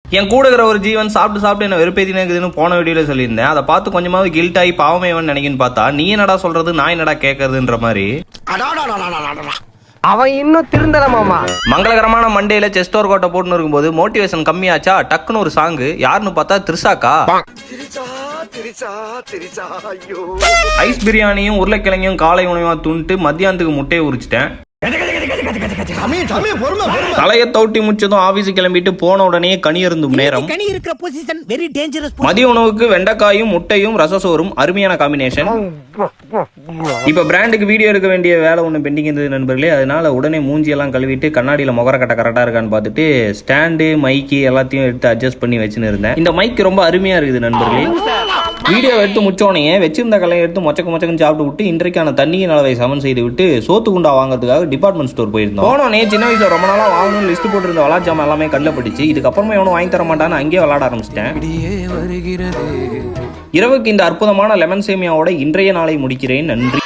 என் கூட இருக்கிற ஒரு ஜீவன் சாப்பிட்டு என்ன வெறுப்பேத்தினே இருக்குதுன்னு போன வீடியோல சொல்லியிருந்தேன். அதை பார்த்து கொஞ்சமாவது கில்ட் ஆகி பாவமேவன் நினைக்குன்னு பார்த்தா நீ என்னடா சொல்றது நான் என்னடா கேட்கறதுன்ற மாதிரி அவன் இன்னும் திருந்தல மாமா. மங்களகரமான மண்டேல செஸ்ட் ஒர்க் அவுட்டை போட்டுன்னு இருக்கும்போது மோட்டிவேஷன் கம்மியாச்சா டக்குன்னு ஒரு சாங். யாருன்னு பார்த்தா திரிசாக்கா. ஐஸ் பிரியாணியும் உருளைக்கிழங்கையும் காலை உணவா துண்டு மத்தியானத்துக்கு முட்டையை உரிச்சிட்டேன். தலைய தௌட்டி முடிச்சதும் ஆபீஸ் கிளம்பிட்டு போன உடனே கனி இருந்தும் நேரம். மதிய உணவுக்கு வெண்டைக்காயும் முட்டையும் ரசசோறும் அருமையான காம்பினேஷன். இப்ப பிராண்டுக்கு வீடியோ எடுக்க வேண்டிய வேலை ஒண்ணு பெண்டிங் இருந்தது நண்பர்களே. அதனால உடனே மூஞ்சியெல்லாம் கழுவிட்டு கண்ணாடியில முகர கட்ட கரெக்டா இருக்கான்னு பார்த்துட்டு ஸ்டாண்டு மைக்கு எல்லாத்தையும் எடுத்து அட்ஜஸ்ட் பண்ணி வச்சுன்னு இருந்தேன். இந்த மைக் ரொம்ப அருமையா இருக்குது நண்பர்களே. வீடியோ எடுத்து முச்சோனே வச்சிருந்த கலையை எடுத்து மொச்சக்கு சாப்பிட்டு விட்டு இன்றைக்கான தண்ணியின் அளவை சமன் செய்து விட்டு சோத்து குண்டா வாங்குறதுக்காக டிபார்ட்மெண்ட் ஸ்டோர் போயிருந்தோம். போனோனே சின்ன வயசுல ரொம்ப நாளா வாங்கணும்னு லிஸ்ட் போட்டிருந்த விளாட்ஜாம எல்லாமே கண்ணில் பட்டுச்சு. இதுக்கப்புறமா எவனும் வாங்கி தர மாட்டான்னு அங்கேயே விளாட ஆரம்பிச்சிட்டேன். இரவுக்கு இந்த அற்புதமான லெமன் சேமியாவோட இன்றைய நாளை முடிக்கிறேன். நன்றி.